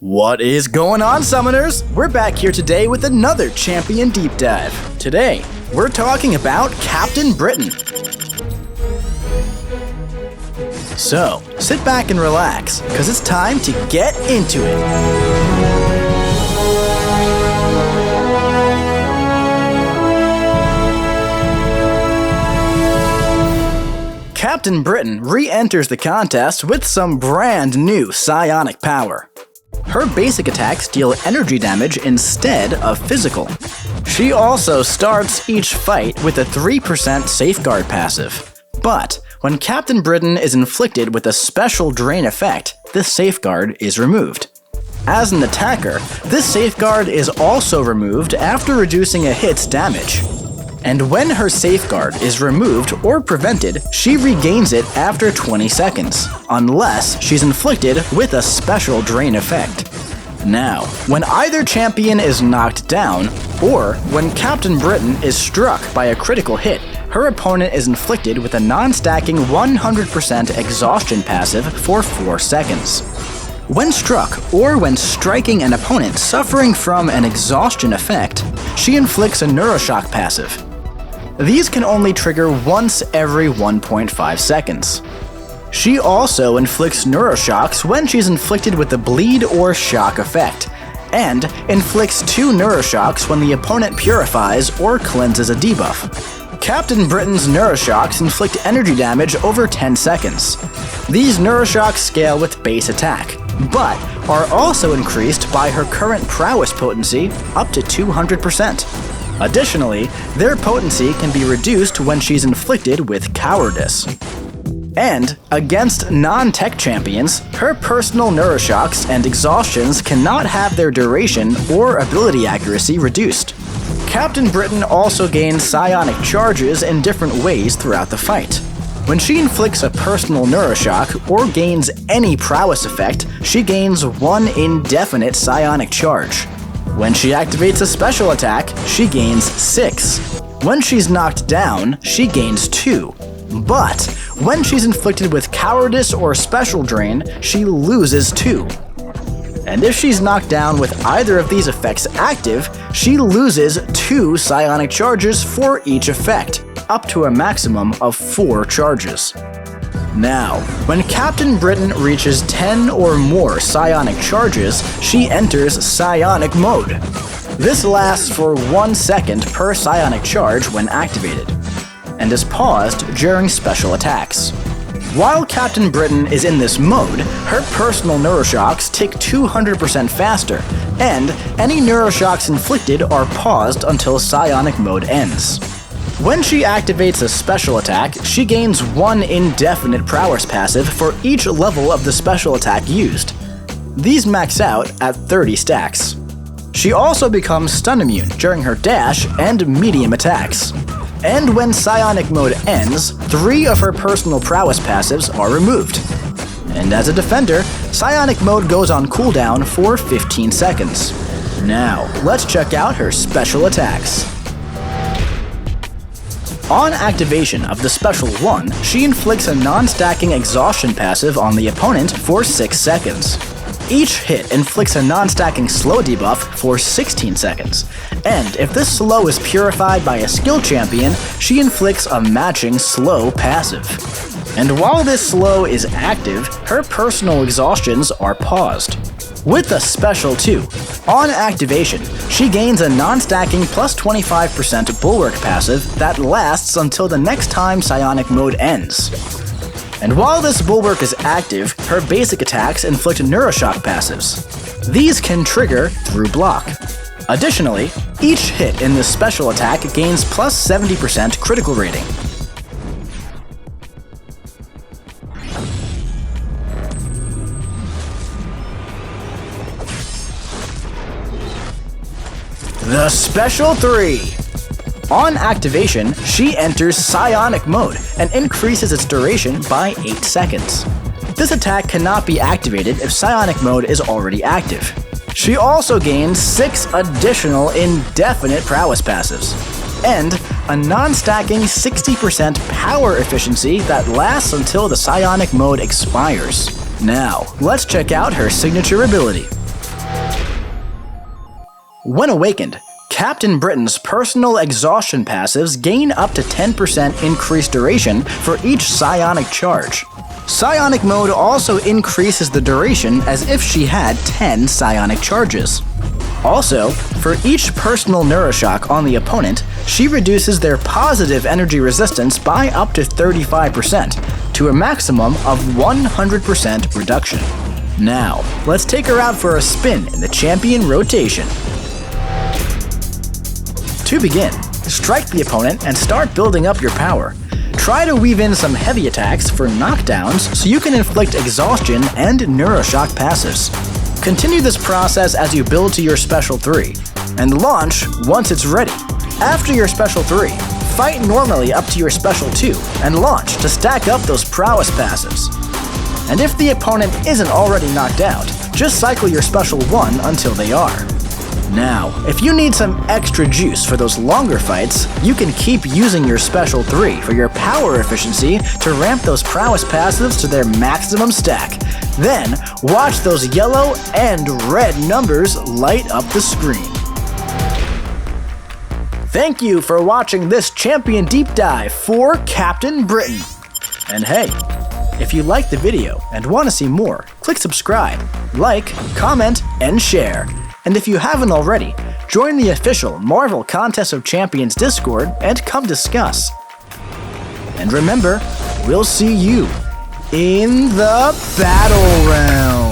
What is going on, Summoners? We're back here today with another Champion Deep Dive. Today, we're talking about Captain Britain. So, sit back and relax, because it's time to get into it. Captain Britain re-enters the contest with some brand new psionic power. Her basic attacks deal energy damage instead of physical. She also starts each fight with a 3% safeguard passive. But when Captain Britain is inflicted with a special drain effect, this safeguard is removed. As an attacker, this safeguard is also removed after reducing a hit's damage. And when her safeguard is removed or prevented, she regains it after 20 seconds, unless she's inflicted with a special drain effect. Now, when either champion is knocked down, or when Captain Britain is struck by a critical hit, her opponent is inflicted with a non-stacking 100% exhaustion passive for 4 seconds. When struck, or when striking an opponent suffering from an exhaustion effect, she inflicts a neuroshock passive. These can only trigger once every 1.5 seconds. She also inflicts neuroshocks when she's inflicted with the bleed or shock effect, and inflicts 2 neuroshocks when the opponent purifies or cleanses a debuff. Captain Britain's neuroshocks inflict energy damage over 10 seconds. These neuroshocks scale with base attack, but are also increased by her current prowess potency up to 200%. Additionally, their potency can be reduced when she's inflicted with cowardice. And against non-tech champions, her personal neuroshocks and exhaustions cannot have their duration or ability accuracy reduced. Captain Britain also gains psionic charges in different ways throughout the fight. When she inflicts a personal neuroshock or gains any prowess effect, she gains 1 indefinite psionic charge. When she activates a special attack, she gains 6. When she's knocked down, she gains 2. But when she's inflicted with cowardice or special drain, she loses 2. And if she's knocked down with either of these effects active, she loses 2 psionic charges for each effect, up to a maximum of 4 charges. Now, when Captain Britain reaches 10 or more psionic charges, she enters psionic mode. This lasts for 1 second per psionic charge when activated, and is paused during special attacks. While Captain Britain is in this mode, her personal neuroshocks tick 200% faster, and any neuroshocks inflicted are paused until psionic mode ends. When she activates a special attack, she gains 1 indefinite prowess passive for each level of the special attack used. These max out at 30 stacks. She also becomes stun immune during her dash and medium attacks. And when psionic mode ends, 3 of her personal prowess passives are removed. And as a defender, psionic mode goes on cooldown for 15 seconds. Now, let's check out her special attacks. On activation of the Special 1, she inflicts a non-stacking exhaustion passive on the opponent for 6 seconds. Each hit inflicts a non-stacking slow debuff for 16 seconds, and if this slow is purified by a skill champion, she inflicts a matching slow passive. And while this slow is active, her personal exhaustions are paused. With the Special 2, on activation, she gains a non-stacking plus 25% bulwark passive that lasts until the next time psionic mode ends. And while this bulwark is active, her basic attacks inflict neuroshock passives. These can trigger through block. Additionally, each hit in this special attack gains plus 70% critical rating. The Special 3. On activation, she enters psionic mode and increases its duration by 8 seconds. This attack cannot be activated if psionic mode is already active. She also gains 6 additional indefinite prowess passives, and a non-stacking 60% power efficiency that lasts until the psionic mode expires. Now, let's check out her signature ability. When awakened, Captain Britain's personal exhaustion passives gain up to 10% increased duration for each psionic charge. Psionic mode also increases the duration as if she had 10 psionic charges. Also, for each personal neuroshock on the opponent, she reduces their positive energy resistance by up to 35%, to a maximum of 100% reduction. Now, let's take her out for a spin in the champion rotation. To begin, strike the opponent and start building up your power. Try to weave in some heavy attacks for knockdowns so you can inflict exhaustion and neuroshock passives. Continue this process as you build to your special 3, and launch once it's ready. After your special 3, fight normally up to your special 2, and launch to stack up those prowess passives. And if the opponent isn't already knocked out, just cycle your special 1 until they are. Now, if you need some extra juice for those longer fights, you can keep using your special 3 for your power efficiency to ramp those prowess passives to their maximum stack. Then, watch those yellow and red numbers light up the screen. Thank you for watching this Champion Deep Dive for Captain Britain. And hey, if you liked the video and want to see more, click subscribe, like, comment, and share. And if you haven't already, join the official Marvel Contest of Champions Discord and come discuss. And remember, we'll see you in the Battlerealm.